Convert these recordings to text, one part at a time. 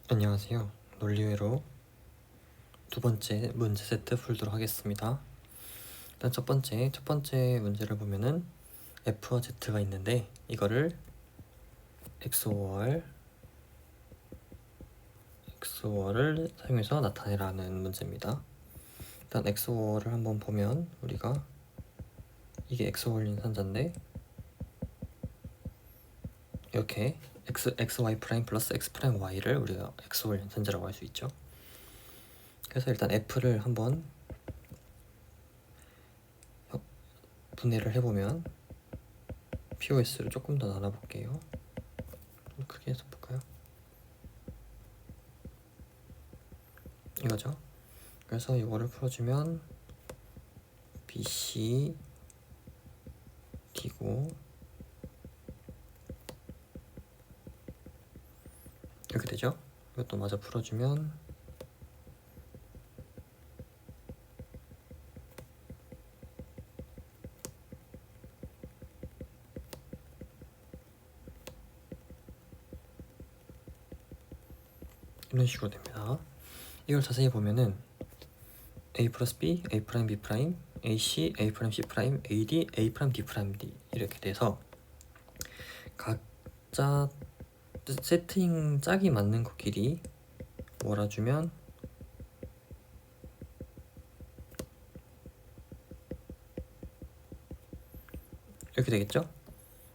안녕하세요. 논리회로 두 번째 문제 세트 풀도록 하겠습니다. 일단 첫 번째 문제를 보면은 F와 Z가 있는데 이거를 XOR을 사용해서 나타내라는 문제입니다. 일단 XOR을 한번 보면 우리가 이게 XOR인 산자인데 이렇게 XY 프라임 플러스 X 프라임 Y를 우리가 XOR 산자라고 할 수 있죠. 그래서 일단 F를 한번 분해를 해보면 POS를 조금 더 나눠볼게요. 좀 크게 해서 볼까요? 이거죠. 그래서 이거를 풀어주면 BC D고 이렇게 되죠. 이것도 마저 풀어주면 이런 식으로 됩니다. 이걸 자세히 보면은 A 플러스 B, A 프라임 B 프라임, AC, A 프라임 C 프라임, AD, A 프라임 D 프라임 D 이렇게 돼서 각자 세팅 짝이 맞는 코끼리 몰아주면 이렇게 되겠죠?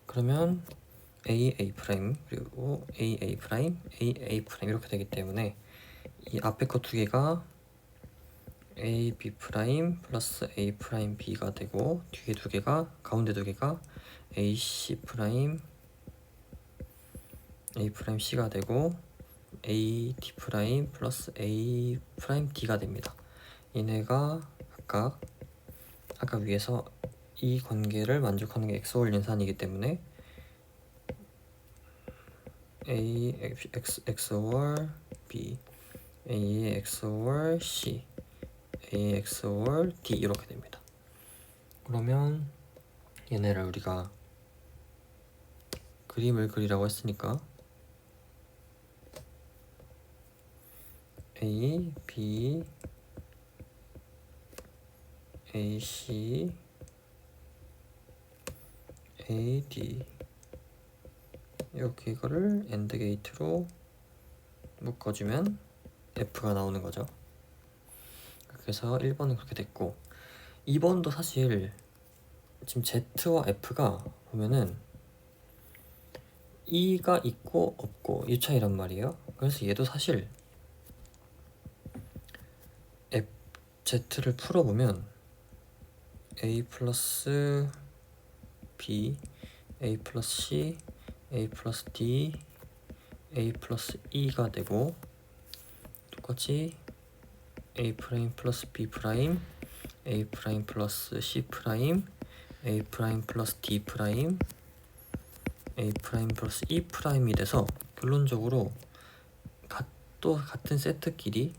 그러면 A, A 프라임 그리고 A, A 프라임, A, A 프라임 이렇게 되기 때문에 이 앞에 거 두 개가 A, B 프라임 플러스 A 프라임 B가 되고 뒤에 두 개가 가운데 두 개가 A, C 프라임 A 프라임 C가 되고 A, D 프라임 플러스 A 프라임 D가 됩니다. 얘네가 각각 아까 위에서 이 관계를 만족하는 게 XOR 연산이기 때문에 A, X, XOR B, A, XOR C, A, XOR D 이렇게 됩니다. 그러면 얘네를 우리가 그림을 그리라고 했으니까 A, B, A, C, A, D 이렇게 이거를 AND 게이트로 묶어주면 F가 나오는 거죠. 그래서 1번은 그렇게 됐고 2번도 사실 지금 Z와 F가 보면은 E가 있고 없고 이 차이란 말이에요. 그래서 얘도 사실 Z를 풀어보면 A 플러스 B, A 플러스 C, A 플러스 D, A 플러스 E가 되고 똑같이 A 프라임 플러스 B 프라임, A 프라임 플러스 C 프라임, A 프라임 플러스 D 프라임, A 프라임 플러스 E 프라임이 돼서 결론적으로 또 같은 세트끼리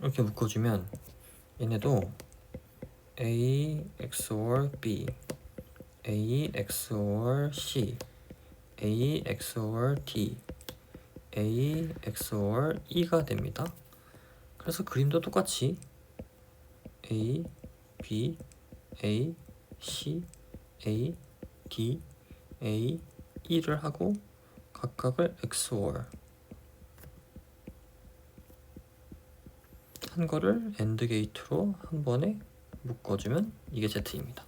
이렇게 묶어주면 얘네도 A XOR B, A XOR C, A XOR D, A XOR E가 됩니다. 그래서 그림도 똑같이 A, B, A, C, A, D, A, E를 하고 각각을 XOR 한 거를 AND 게이트로 한 번에 묶어주면 이게 Z입니다.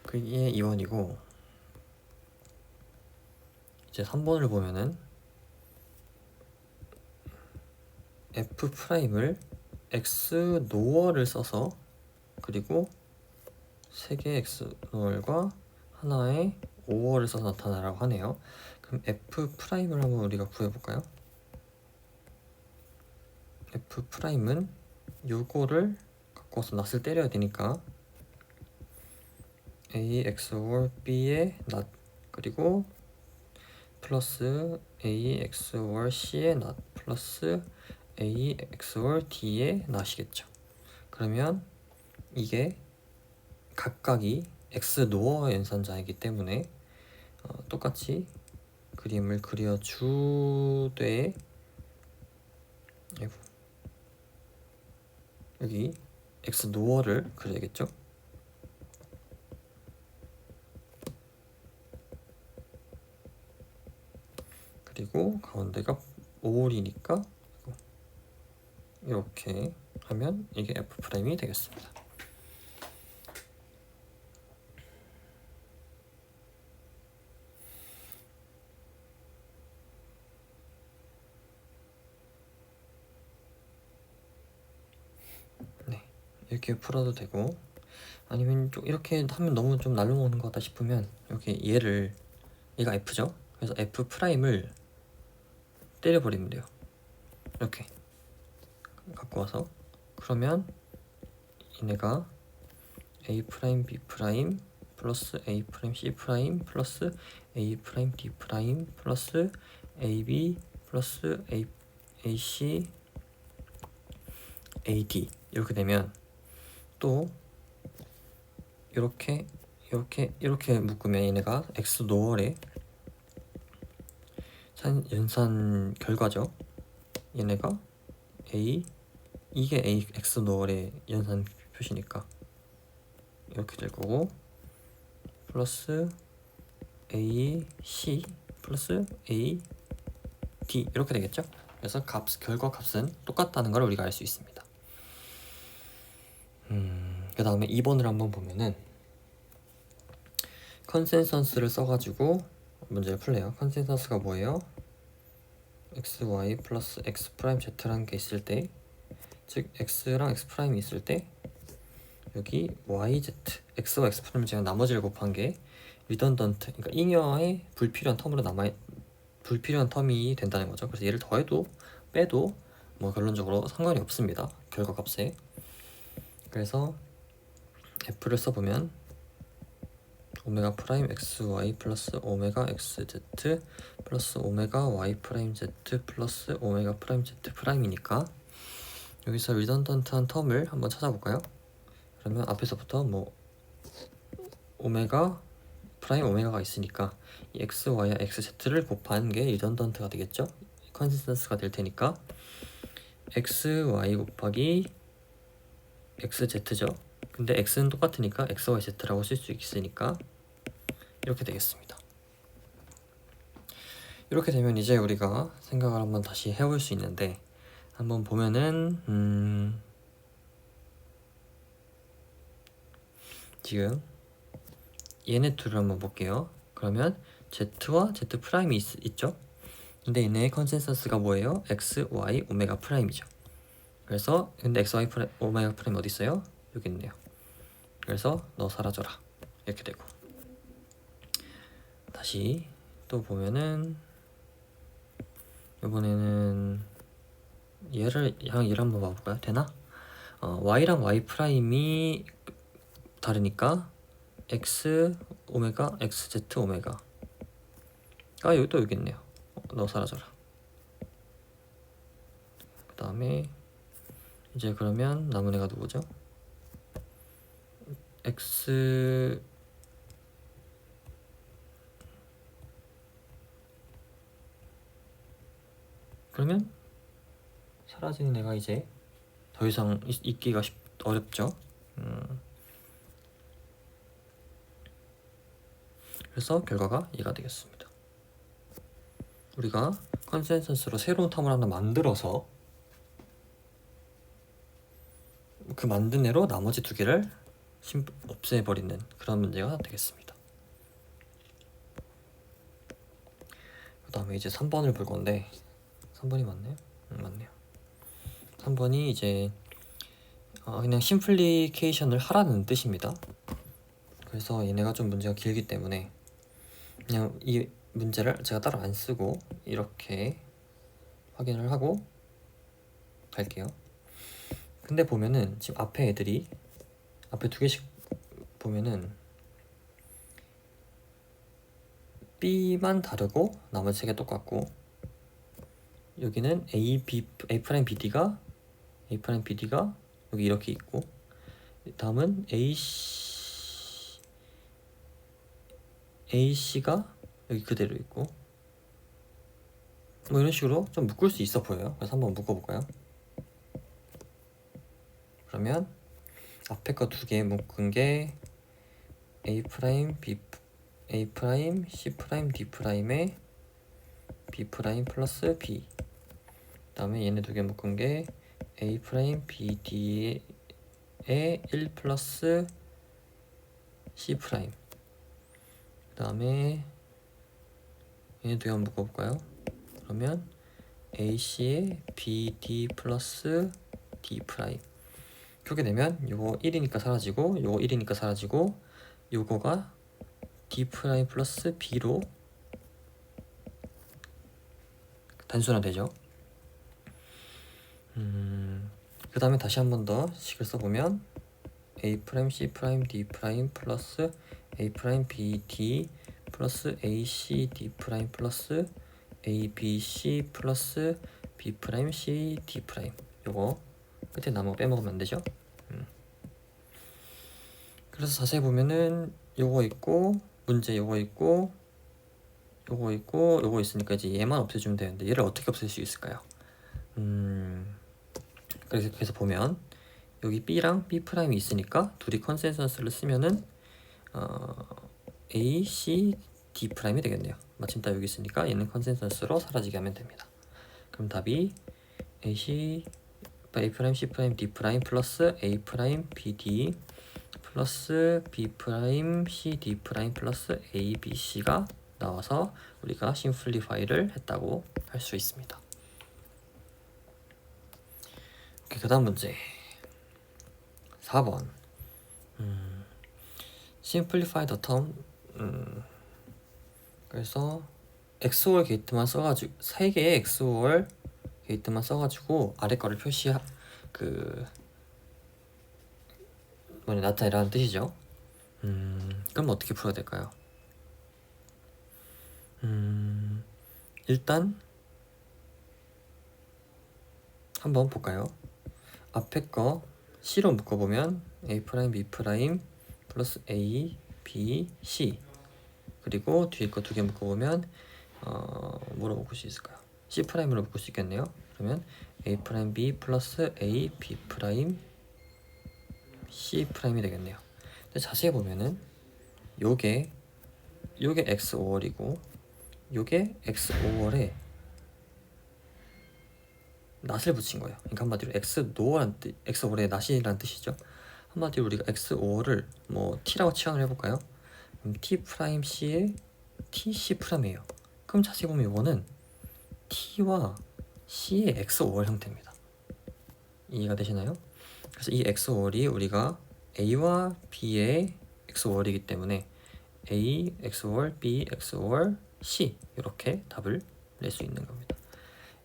그게 2번이고 이제 3번을 보면은 F 프라임을 X 노어를 써서 그리고 3개의 X 노어과 하나의 5월을 써서 나타나라고 하네요. 그럼 F 프라임을 한번 우리가 구해볼까요? F 프라임은 요거를 갖고 와서 낫을 때려야 되니까 A XOR B의 낫 그리고 플러스 A XOR C의 낫 플러스 A XOR D의 낫이겠죠. 그러면 이게 각각이 x 노어 연산자이기 때문에 똑같이 그림을 그려주되 여기 x 노어를 그려야겠죠? 그리고 가운데가 5홀이니까 이렇게 하면 이게 F'이 되겠습니다. 네, 이렇게 풀어도 되고, 아니면 좀 이렇게 하면 너무 좀 날로 먹는 것 같다 싶으면 여기 얘가 F죠? 그래서 F'을 때려버리면 돼요. 이렇게 갖고 와서, 그러면 얘네가 A', B' 플러스 A', C' 플러스 A', D' 플러스 AB 플러스 AC AD 이렇게 되면 또 이렇게 묶으면 얘네가 X 노월의 연산 결과죠. 얘네가 이게 X 노월의 연산 표시니까 이렇게 될 거고, 플러스 AC 플러스 AD 이렇게 되겠죠. 그래서 결과 값은 똑같다는 걸 우리가 알 수 있습니다. 그 다음에 2번을 한번 보면은 컨센서스를 써가지고 문제를 풀래요. 컨센서스가 뭐예요? xy 플러스 x 프라임 z라는 게 있을 때, 즉 x랑 x 프라임이 있을 때 여기 yz, x와 x 프라임 제가 나머지를 곱한 게 리던던트, 그러니까 잉여의 불필요한 텀이 된다는 거죠. 그래서 얘를 더해도 빼도 뭐 결론적으로 상관이 없습니다. 결과값에. 그래서 f를 써보면 오메가 프라임 xy 플러스 오메가 xz 플러스 오메가 y 프라임 z 플러스 오메가 프라임 z 프라임이니까 여기서 리던던트한 텀을 한번 찾아볼까요? 그러면 앞에서부터 뭐 오메가 프라임 오메가가 있으니까 이 xy와 xz를 곱한 게 리던던트가 되겠죠? 컨시스턴스가 될 테니까 xy 곱하기 xz죠. 근데 x는 똑같으니까 xyz라고 쓸 수 있으니까 이렇게 되겠습니다. 이렇게 되면 이제 우리가 생각을 한번 다시 해볼 수 있는데, 한번 보면은 지금 얘네 둘을 한번 볼게요. 그러면 z와 z 프라임이 있죠. 근데 얘네의 컨센서스가 뭐예요? x, y, 오메가 프라임이죠. 그래서 근데 x, y 프라임, 오메가 프라임 어디 있어요? 여기 있네요. 그래서 너 사라져라 이렇게 되고, 다시 또 보면은 이번에는 얘를 한번 봐볼까요? 되나? y랑 y 프라임이 다르니까 x 오메가 xz 오메가가 여기 또 여기 있네요. 너 사라져라. 그 다음에 이제 그러면 남은 애가 누구죠? x 그러면 사라지는 애가 이제 더 이상 있기가 어렵죠. 그래서 결과가 얘가 되겠습니다. 우리가 컨센서스로 새로운 텀을 하나 만들어서 그 만든 애로 나머지 두 개를 없애버리는 그런 문제가 되겠습니다. 그 다음에 이제 3번을 볼 건데, 3번이 맞나요? 맞네요. 3번이 이제 그냥 심플리케이션을 하라는 뜻입니다. 그래서 얘네가 좀 문제가 길기 때문에 그냥 이 문제를 제가 따로 안 쓰고 이렇게 확인을 하고 갈게요. 근데 보면은 지금 앞에 애들이 앞에 두 개씩 보면은 B만 다르고 나머지 세 개 똑같고, 여기는 A 프라임 BD가 여기 이렇게 있고, 다음은 AC가 여기 그대로 있고 뭐 이런 식으로 좀 묶을 수 있어 보여요. 그래서 한번 묶어볼까요? 그러면 앞에 거 두 개 묶은 게 A 프라임, B, A 프라임, C 프라임, D 프라임에 B 프라임 플러스 B. 그다음에 얘네 두 개 묶은 게 A 프라임, B, D에 1 플러스 C 프라임. 그다음에 얘네 두 개 한번 묶어볼까요? 그러면 AC에 BD 플러스 D 프라임. 그렇게 되면 요거 1이니까 사라지고 요거 1이니까 사라지고 요거가 D 프라임 플러스 B로 단순화되죠. 그 다음에 다시 한 번 더 식을 써보면 A 프라임 C 프라임 D 프라임 플러스 A 프라임 B D 플러스 A C D 프라임 플러스 A B C 플러스 B 프라임 C D 프라임. 요거 끝에 남은 거 빼먹으면 안 되죠. 그래서 자세히 보면은 요거 있고 문제 요거 있고 요거 있고 요거 있으니까 이제 얘만 없애주면 되는데 얘를 어떻게 없앨 수 있을까요? 그래서 보면 여기 B랑 B 프라임이 있으니까 둘이 컨센서스를 쓰면은 A, C, D 프라임이 되겠네요. 마침 딱 여기 있으니까 얘는 컨센서스로 사라지게 하면 됩니다. 그럼 답이 A, C, A 프라임, C 프라임, D 프라임 플러스 A 프라임, B, D 플러스 B 프라임, C, D 프라임 플러스 A, B, C가 나와서 우리가 심플리파이를 했다고 할 수 있습니다. 그 다음 문제 4번 Simplify the term. 그래서 XOR 게이트만 써가지고 3개의 XOR 게이트만 써가지고 아래 거를 나타내라는 뜻이죠. 그럼 어떻게 풀어야 될까요? 일단 한번 볼까요? 앞에 거 C로 묶어보면 A 프라임, B 프라임 플러스 A, B, C. 그리고 뒤에 거 두 개 묶어보면 뭐로 묶을 수 있을까요? C 프라임으로 묶을 수 있겠네요. 그러면 A 프라임 B 플러스 A, B 프라임 C 프라임이 되겠네요. 근데 자세히 보면은 요게 XOR이고 요게 XOR에 낫을 붙인 거예요. 그러니까 한마디로 XOR의 낫이라는 뜻이죠. 한마디로 우리가 XOR을 뭐 T라고 치환을 해볼까요? 그럼 T 프라임 C에 TC 프라임이에요. 그럼 자세히 보면 이거는 T와 C의 XOR 형태입니다. 이해가 되시나요? 그래서 이 XOR이 우리가 A와 B의 XOR이기 때문에 A XOR B XOR C 이렇게 답을 낼 수 있는 겁니다.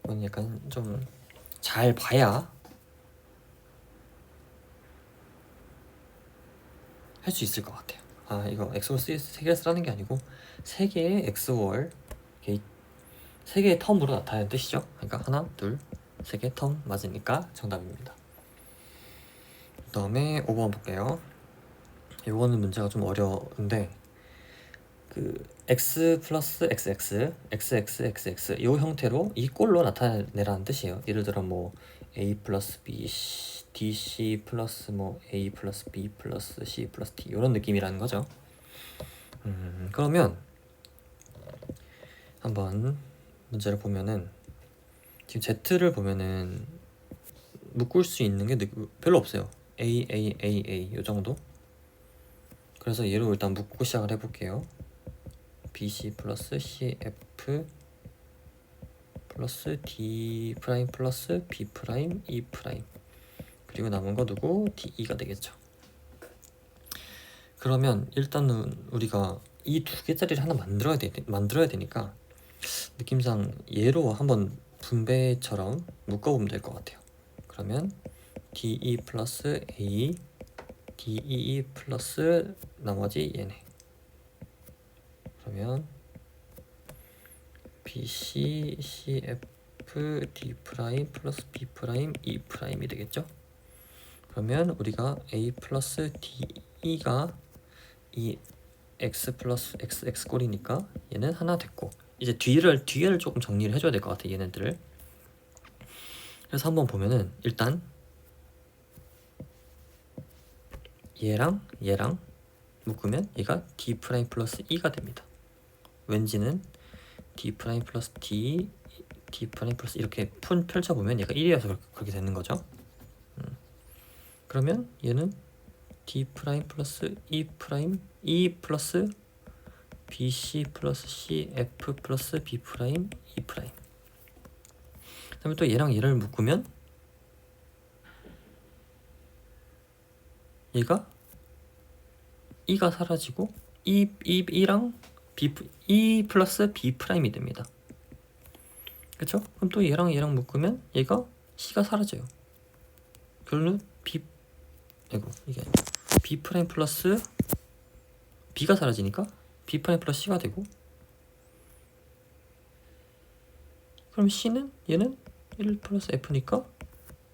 이건 약간 좀 잘 봐야 할 수 있을 것 같아요. 이거 XOR 3개를 쓰라는 게 아니고 3개의 XOR 게이트 3개의 텀으로 나타내는 뜻이죠. 그러니까 하나, 둘, 3개 텀 맞으니까 정답입니다. 그 다음에 5번 볼게요. 이거는 문제가 좀 어려운데 그 x 플러스 xx, xx, xx 이 형태로 이 꼴로 나타내라는 뜻이에요. 예를 들어 뭐 a 플러스 b, dc 플러스 뭐 a 플러스 b 플러스 c 플러스 d 이런 느낌이라는 거죠. 그러면 한번 문제를 보면은 지금 z를 보면은 묶을 수 있는 게 별로 없어요. a 요 정도. 그래서 얘로 일단 묶고 시작을 해볼게요. BC 플러스 CF 플러스 D 프라임 플러스 B 프라임 E 프라임 그리고 남은 거 누구? DE가 되겠죠. 그러면 일단은 우리가 이 두 개짜리를 하나 만들어야 되니까 느낌상 얘로 한번 분배처럼 묶어보면 될 것 같아요. 그러면 DE 플러스 A DEE 플러스 나머지 얘네. 그러면 BC, CF, D 프라임 플러스 B 프라임, E 프라임이 되겠죠? 그러면 우리가 a 플러스 de가 이 x 플러스 x 꼴이니까 얘는 하나 됐고, 이제 뒤를 조금 정리를 해줘야 될 것 같아, 얘네들을. 그래서 한번 보면은 일단 얘랑 묶으면 얘가 d 프라임 플러스 e가 됩니다. 왠지는 d 프라임 플러스 d 프라임 플러스 이렇게 펼쳐보면 얘가 1이어서 그렇게 되는 거죠. 그러면 얘는 d 프라임 플러스 e 프라임 e 플러스 bc 플러스 c f 플러스 b 프라임 e 프라임. 그다음에 또 얘랑 얘를 묶으면 얘가 e가 사라지고 e랑 e 플러스 b 프라임이 됩니다. 그쵸? 그럼 또 얘랑 묶으면 얘가 c가 사라져요. 결론은 이게 b 프라임 플러스 b가 사라지니까 b 프라임 플러스 c가 되고, 그럼 c는 얘는 1 플러스 f니까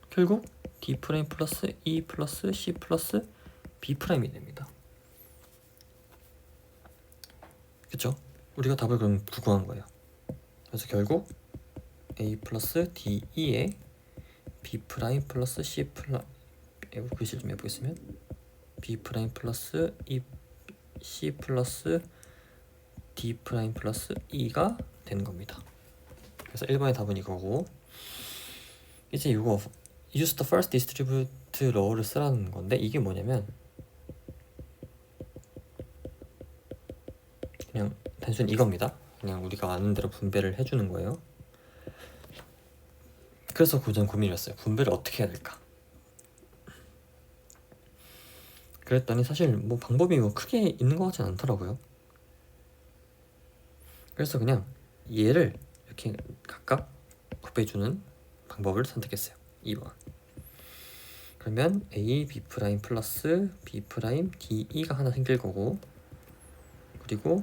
결국 d 프라임 플러스 e 플러스 c 플러스 b 프라임이 됩니다. 그쵸? 우리가 답을 그럼 구한 거예요. 그래서 결국 a 플러스 de에 b 프라임 플러스 c 플러스, 글씨를 좀 해보겠으면 b 프라임 플러스 e c 플러스 d 프라임 플러스 e가 되는 겁니다. 그래서 1번의 답은 이거고, 이제 이거 use the first distributed law를 쓰라는 건데, 이게 뭐냐면 그냥 단순히 이겁니다. 그냥 우리가 아는 대로 분배를 해주는 거예요. 그래서 저는 고민을 했어요. 분배를 어떻게 해야 될까? 그랬더니 사실 뭐 방법이 뭐 크게 있는 것 같진 않더라고요. 그래서 그냥 얘를 이렇게 각각 곱해주는 방법을 선택했어요. 2번. 그러면 a b 프라임 플러스 b 프라임 de가 하나 생길 거고, 그리고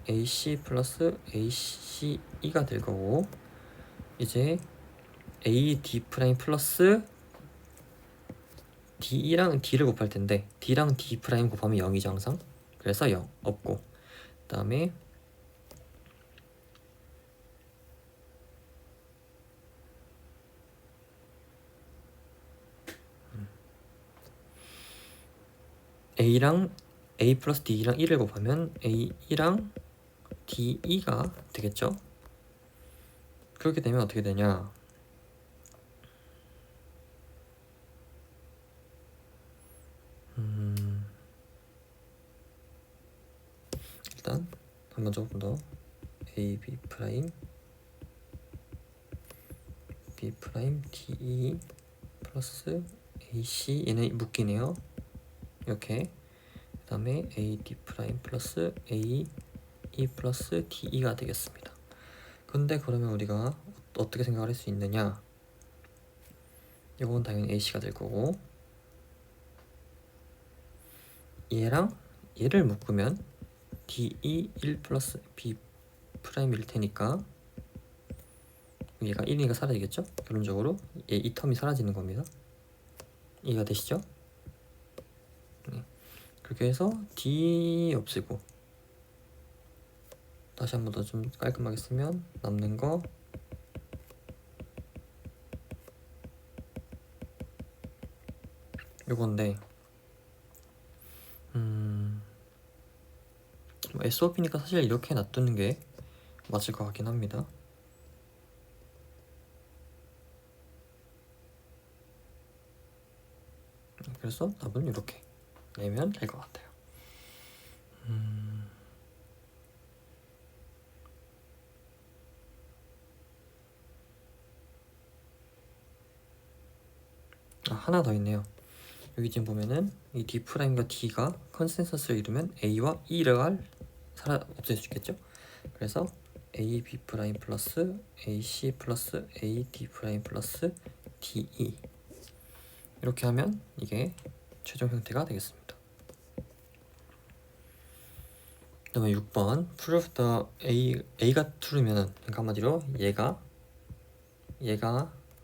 ac 플러스 ace가 될 거고, 이제 a d 프라임 플러스 d랑 d를 곱할 텐데 d랑 d 프라임 곱하면 0이죠 항상. 그래서 0 없고, 그 다음에 a랑 a 플러스 d랑 1을 곱하면 a랑 de가 되겠죠. 그렇게 되면 어떻게 되냐, 일단 한번 조금 더 a b 프라임 b 프라임 de 플러스 ac, 얘는 묶이네요. 이렇게. 그 다음에 a d 프라임 플러스 a e 플러스 de가 되겠습니다. 근데 그러면 우리가 어떻게 생각을 할 수 있느냐, 이건 당연히 ac가 될 거고, 얘랑 얘를 묶으면 de 1 플러스 b 프라임일 테니까 얘가 1이니까 사라지겠죠? 결론적으로 이 텀이 사라지는 겁니다. 이해가 되시죠? 네. 그렇게 해서 d 없애고 다시 한 번 더 좀 깔끔하게 쓰면 남는 거 요건데, SOP니까 사실 이렇게 놔두는 게 맞을 것 같긴 합니다. 그래서 답은 이렇게 내면 될 것 같아요. 하나 더 있네요. 여기 지금 보면은 이 d 프라임과 d가 컨센서스를 이루면 a와 e를 없앨 수 있겠죠? 그래서 a b 프라임 플러스 a c 플러스 a d 프라임 플러스 d e, 이렇게 하면 이게 최종 형태가 되겠습니다. 그 다음에 6번 prove the a가 true면, 그러니까 한마디로 얘가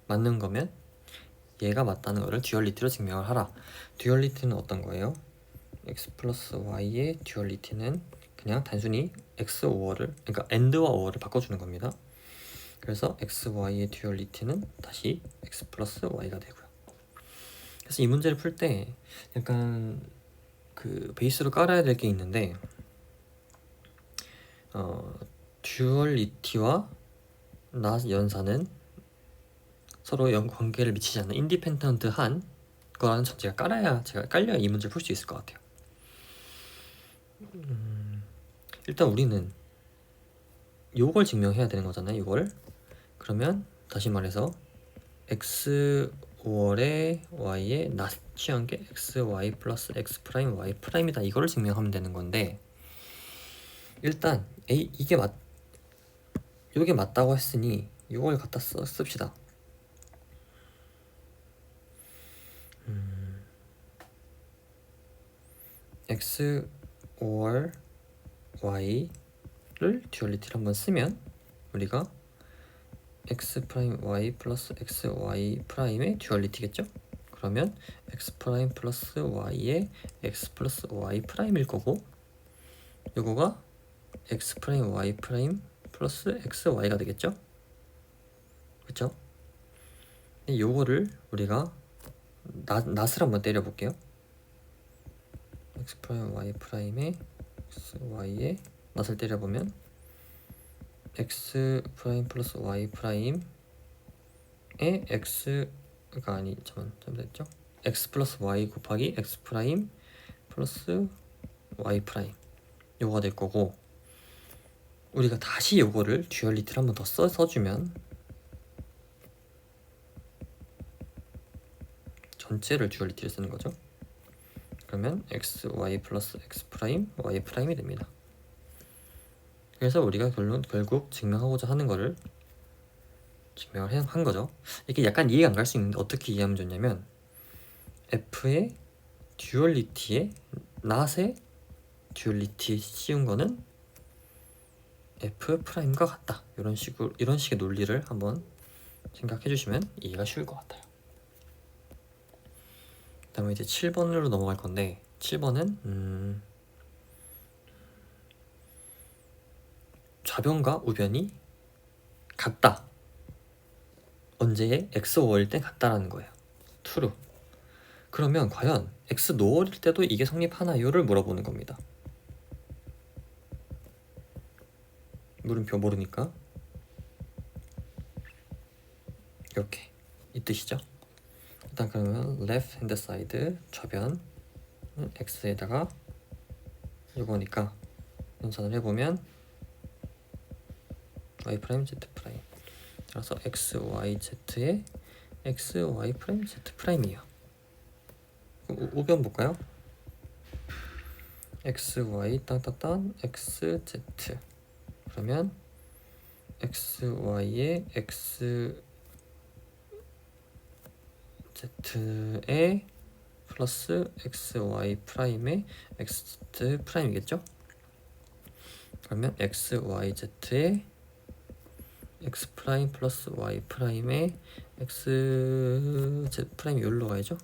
맞는 거면 얘가 맞다는 거를 듀얼리티로 증명을 하라. 듀얼리티는 어떤 거예요? x 플러스 y의 듀얼리티는 그냥 단순히 x 오어를, 그러니까 and와 o어를 바꿔주는 겁니다. 그래서 x, y의 듀얼리티는 다시 x 플러스 y가 되고요. 그래서 이 문제를 풀 때 약간 그 베이스로 깔아야 될 게 있는데, 듀얼리티와 나 연산은 서로 관계를 미치지 않는 인디펜던트한 거라는 전제가 깔려야 이 문제를 풀 수 있을 것 같아요. 일단 우리는 요걸 증명해야 되는 거잖아요. 이걸. 그러면 다시 말해서 x 5월에 y에 나 취한 게 x y 플러스 x 프라임 y 프라임이다. 이거를 증명하면 되는 건데, 일단 이게 요게 맞다고 했으니 이걸 갖다 씁시다. x 5월 y를 듀얼리티를 한번 쓰면 우리가 x 프라임 y 플러스 x y 프라임의 듀얼리티겠죠? 그러면 x 프라임 플러스 y의 x 플러스 y 프라임일 거고, 요거가 x 프라임 y 프라임 플러스 x y가 되겠죠? 그쵸? 요거를 우리가 낫을 한번 때려볼게요. x 프라임 y 프라임에 x y에 낫을 때려보면 x 프라임 플러스 y 프라임에 x가 아니 잘못했죠? x 플러스 y 곱하기 x 프라임 플러스 y 프라임 요거가 될 거고, 우리가 다시 요거를 듀얼리티를 한번 더 써주면 전체를 듀얼리티를 쓰는 거죠. 그러면 x y 플러스 x 프라임 y 프라임이 됩니다. 그래서 우리가 결국 증명하고자 하는 거를 증명을 한 거죠. 이게 약간 이해가 안 갈 수 있는데 어떻게 이해하면 좋냐면, f의 듀얼리티에 낫의 듀얼리티 씌운 거는 f 프라임과 같다. 이런 식의 논리를 한번 생각해 주시면 이해가 쉬울 것 같아요. 그다음에 이제 7번으로 넘어갈 건데, 7번은 좌변과 우변이 같다. 언제에 x 노어일 땐 같다라는 거예요. true. 그러면 과연 x 노어일 때도 이게 성립하나요를 물어보는 겁니다. 물음표 모르니까 이렇게 이 뜻이죠. 일단 그러면 left hand side 좌변 x에다가 이거니까 연산을 해보면 y 프라임 z 프라임, 따라서 x y z에 x y 프라임 z 프라임이에요. 그럼 우변 볼까요? x y 땅땅땅 x z. 그러면 x y에 x z에 플러스 x y 프라임에 x z 프라임이겠죠? 그러면 x y z에 x 프라임 플러스 y 프라임에 x z 프라임이 여기로 가야죠.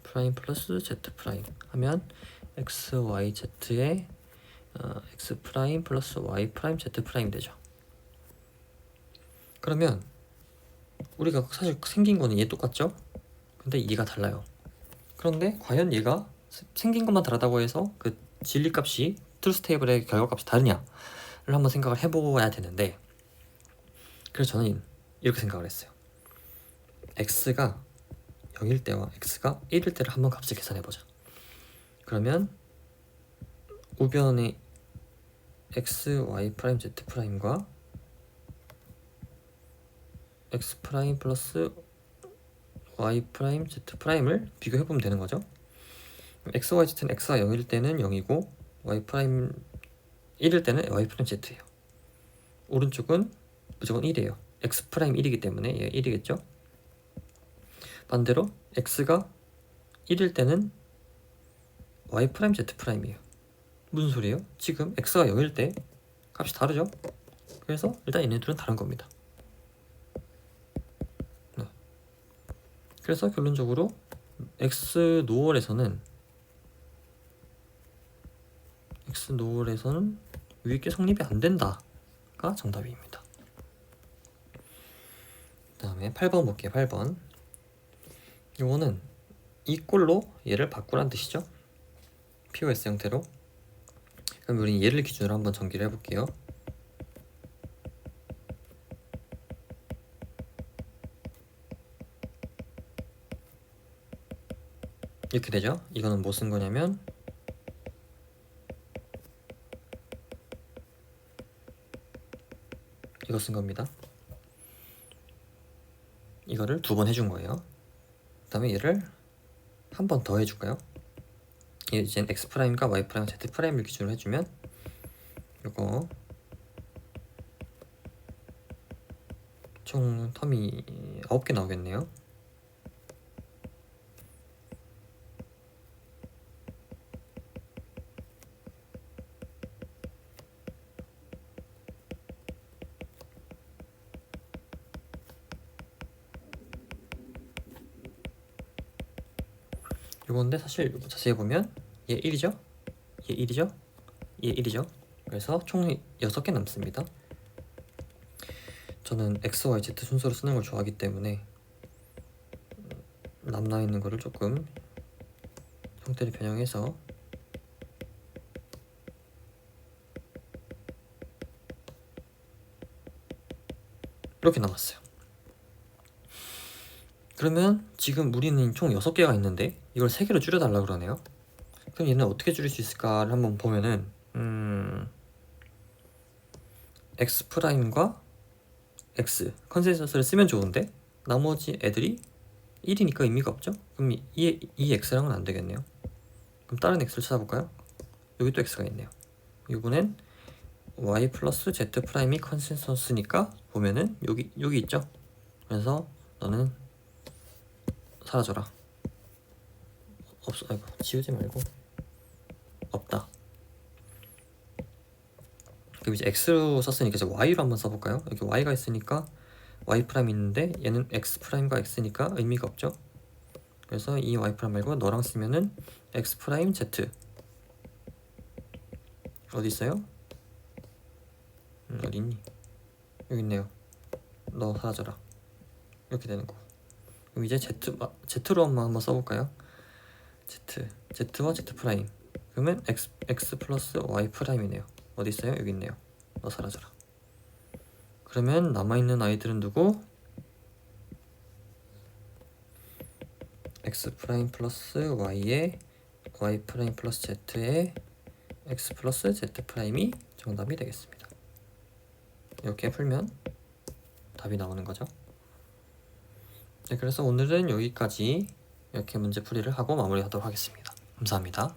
프라임 플러스 z 프라임 하면 x y z에 x 프라임 플러스 y 프라임 z 프라임 되죠. 그러면 우리가 사실 생긴 거는 얘 똑같죠? 근데 얘가 달라요. 그런데 과연 얘가 생긴 것만 다르다고 해서 그 진리값이 트루스 테이블의 결과값이 다르냐를 한번 생각을 해보아야 되는데, 그래서 저는 이렇게 생각을 했어요. x가 0일 때와 x가 1일 때를 한번 값을 계산해보자. 그러면 우변의 x, y 프라임, z 프라임과 x 프라임 플러스 y 프라임, z 프라임을 비교해보면 되는 거죠. x, y, z는 x가 0일 때는 0이고 y 프라임 1일 때는 y 프라임 z예요. 오른쪽은 무조건 1이에요. x 프라임 1이기 때문에 얘 1이겠죠. 반대로 x가 1일 때는 y 프라임 z 프라임이에요. 무슨 소리예요? 지금 x가 0일 때 값이 다르죠? 그래서 일단 얘네들은 다른 겁니다. 그래서 결론적으로 x 노멀에서는 위에 게 성립이 안 된다가 정답입니다. 그 다음에 8번 볼게요. 8번. 이거는 이 꼴로 얘를 바꾸란 뜻이죠. POS 형태로. 그럼 우리 얘를 기준으로 한번 전기를 해볼게요. 이렇게 되죠. 이거는 뭐 쓴 거냐면 이거 쓴 겁니다. 이거를 2번 해준 거예요. 그 다음에 얘를 한 번 더 해줄까요? 이제 X'과 Y'과 Z'을 기준으로 해주면 이거 총 텀이 9개 나오겠네요. 이건데 사실 자세히 보면 얘 1이죠? 얘 1이죠? 얘 1이죠? 그래서 총 6개 남습니다. 저는 X, Y, Z 순서로 쓰는 걸 좋아하기 때문에 남아있는 거를 조금 형태를 변형해서 이렇게 남았어요. 그러면 지금 우리는 총 6개가 있는데 이걸 3개로 줄여달라 그러네요. 그럼 얘는 어떻게 줄일 수 있을까를 한번 보면은 X'과 X 컨센서스를 쓰면 좋은데 나머지 애들이 1이니까 의미가 없죠? 그럼 이 X랑은 안 되겠네요. 그럼 다른 X를 찾아볼까요? 여기 또 X가 있네요. 이번엔 Y 플러스 Z 프라임이 컨센서스니까 보면은 여기 있죠? 그래서 너는 사라져라. 없어. 아이고, 지우지 말고. 없다. 그럼 이제 X로 썼으니까 이제 Y로 한번 써볼까요? 여기 Y가 있으니까 Y 프라임 있는데 얘는 X 프라임과 X니까 의미가 없죠? 그래서 이 Y 프라임 말고 너랑 쓰면은 X 프라임 Z 어디 있어요? 어디 있니? 여기 있네요. 너 사라져라. 이렇게 되는 거. 그럼 이제 Z로 한번 써볼까요? Z와 Z 프라임. 그러면 X 플러스 Y 프라임이네요. 어디 있어요? 여기 있네요. 너 사라져라. 그러면 남아있는 아이들은 누구? X 프라임 플러스 Y에 Y 프라임 플러스 Z에 X 플러스 Z 프라임이 정답이 되겠습니다. 이렇게 풀면 답이 나오는 거죠. 네, 그래서 오늘은 여기까지 이렇게 문제풀이를 하고 마무리하도록 하겠습니다. 감사합니다.